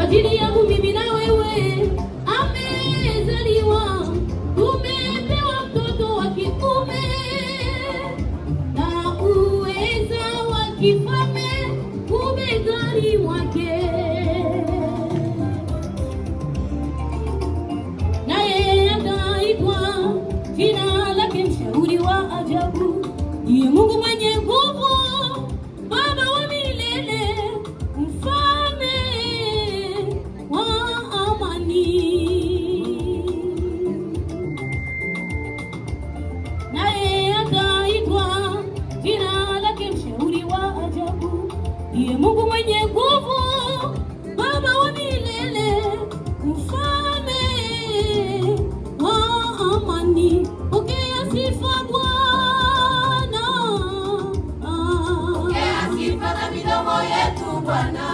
ajili yangu mimi na wewe amezaliwa, tumepewa mtoto wa kiume na uweza wa kifalme ubegani mwake, naye ataitwa jina lake Mshauri wa Ajabu, ndiye Mungu mwenye nguvu, Baba wa milele, Mfalme wa amani. Naye ataitwa jina lake Mshauri wa Ajabu, ndiye Mungu mwenye nguvu, Baba wa milele, Mfalme wa amani. Pokea sifa Bwana, pokea sifa na midomo yetu Bwana.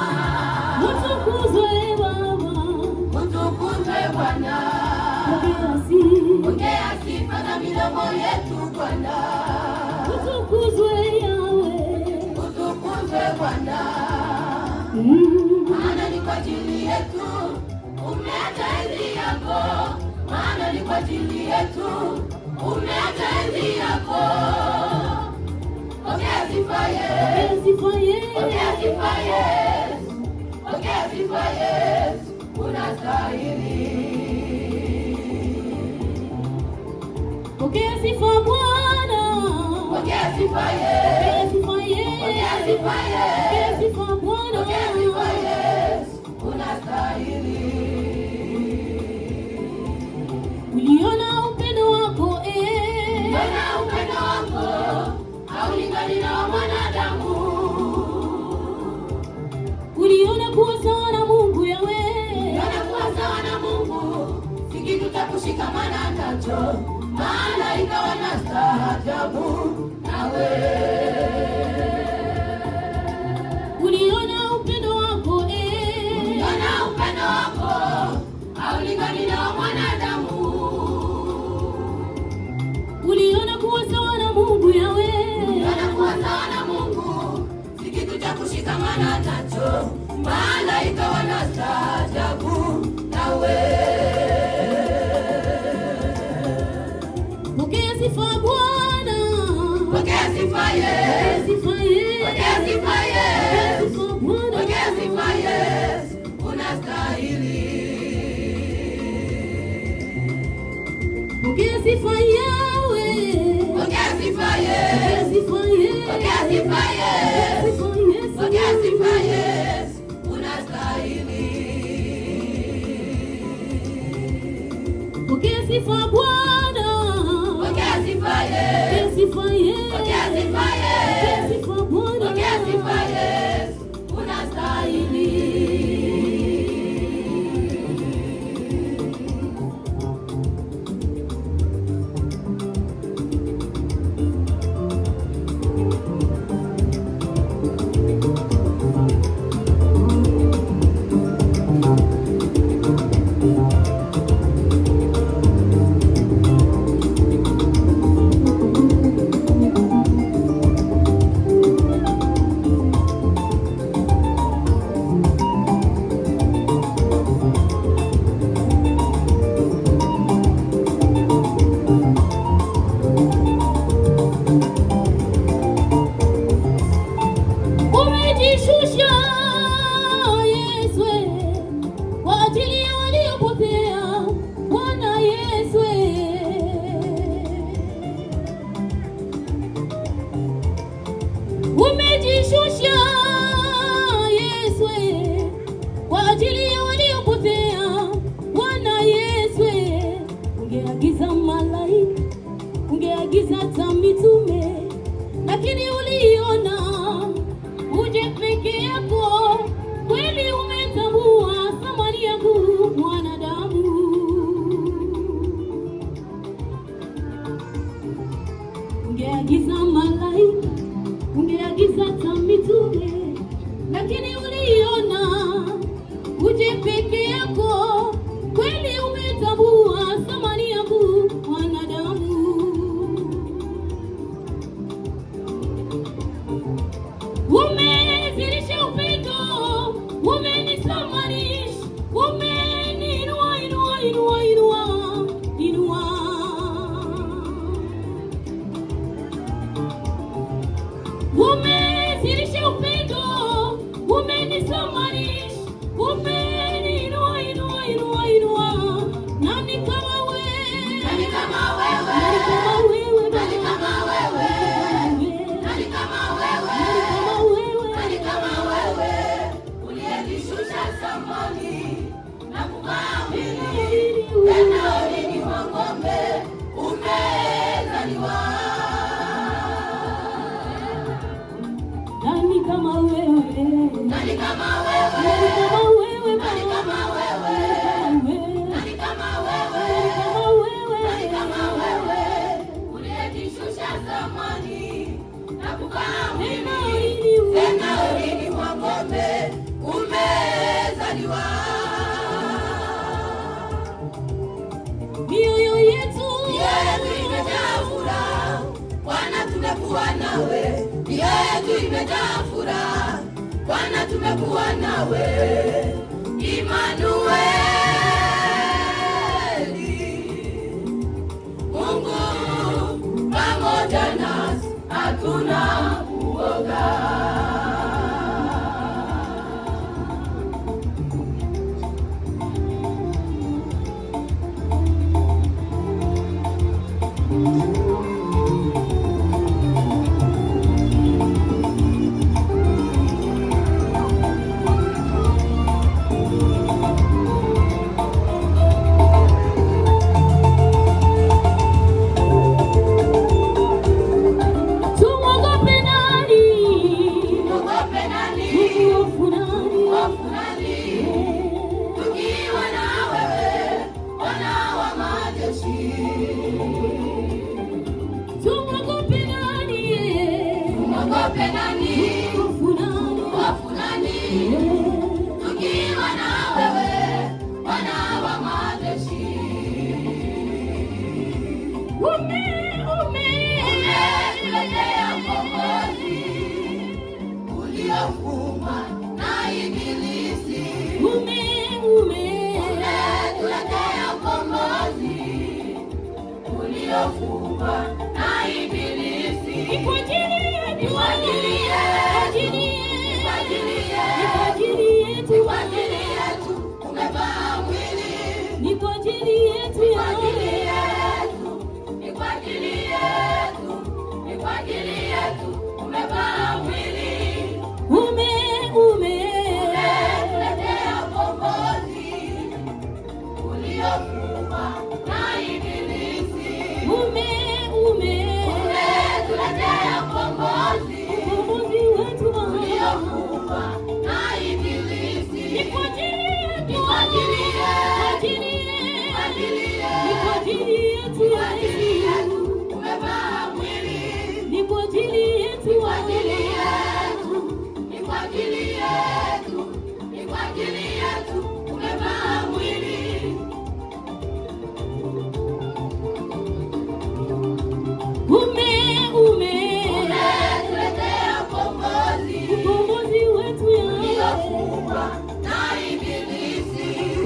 utukuzwe Baba, Utukuzwe Bwana. Pokea sifa na midomo yetu Bwana. utukuzwe Yawe, Utukuzwe Bwana. Maana ni kwa ajili yetu umeacha enzi yako, maana ni kwa ajili yetu umeacha enzi yako. Pokea sifa Yesu, pokea sifa Yesu, pokea sifa Yesu, unastahili. pokea sifa Bwana, Pokea sifa Yesu, pokea sifa Yesu, pokea sifa Yesu, unastahili. uliona upendo wako Mbona upendo wako haulingani na wa mwanadamu? uliona kuwa sawa na Mungu Yawe, Uliona kuwa sawa na Mungu si kitu cha kushikamana nacho, maana ikawa na staajabu nawe. uliona upendo wako Uliona upendo wako haulingani na wa mwanadamu. uliona kuwa sawa na Mungu Yawe, Uliona kuwa sawa na Mungu si kitu cha kushikamana nacho, maana ikawa na staajabu nawe. pokea sifa Bwana, Pokea sifa Yesu, sifa Yesu, pokea sifa Yesu, sifa Bwana, pokea sifa Yesu, unastahili. pokea sifa Yawe, Pokea sifa Yesu, sifa Yesu, pokea sifa Yesu, sifa Yesu, pokea sifa Yesu, unastahili. pokea sifa Bwana, Pokea sifa Yesu, sifa Yesu, pokea sifa Yesu, sifa Bwana, pokea sifa Yesu, unastahili. umejishusha Yesu kwa ajili ya waliopotea, Bwana Yesu umejishusha Yesu kwa ajili ya waliopotea, Bwana Yesu ungeagiza malaika, ungeagiza hata mitume, lakini uliona uje peke yako. Kweli umetambua thamani yangu mwanadamu. yako, kweli umetambua thamani yangu mwanadamu. Umezilisha upendo, umenisamanisha, umeniinua, inua, inua, inua, inua. Umezilisha upendo, umenisamanisha, umeniinua, inua, inua, inua. Nani kama wewe? Nani kama wewe? Nani kama wewe? Nani kama wewe? Nani kama wewe? Uliyejishusha thamani na kukaamini, tena ulini wa ng'ombe umezaliwa. Nani kama wewe? Nani kama wewe? Nani kama wewe? Nani kama wewe? Nani kama wewe? Nani kama wewe? Uliyejishusha thamani na kukaamini, tena ulini wa ng'ombe umezaliwa. Mioyo yetu imejaa furaha, Bwana tumekuwa nawe. Mioyo yetu imejaa furaha, Bwana tumekuwa nawe. Immanueli, Mungu pamoja nasi, hatuna uoga. tumwogope nani? Mwogope nani? Hofu nani? Hofu nani? Tukiwa na wewe, Bwana wa majeshi. Tumwogope nani? Mwogope nani? Hofu nani? Hofu nani? Tukiwa na wewe, Bwana wa majeshi. Umetuletea ukombozi uliofungwa na ibilisi. Umetuletea ukombozi uliofungwa na ibilisi. Ni kwa ajili yetu, Ni kwa ajili yetu, ni kwa ajili yetu, ni kwa ajili yetu umevaa mwili. ni kwa ajili yetu, Ni kwa ajili yetu, ni kwa ajili yetu, ni kwa ajili yetu umevaa mwili. Umetuletea ukombozi uliofungwa na ibilisi. Umetuletea ukombozi uliofungwa na ibilisi. Ni kwa ajili yetu, Ni kwa ajili yetu, ni kwa ajili yetu, ni kwa ajili yetu umevaa mwili. ni kwa ajili yetu, Ni kwa ajili yetu, ni kwa ajili yetu, ni kwa ajili yetu umevaa mwili. Umetuletea ukombozi ukombozi wetu uliofungwa na ibilisi.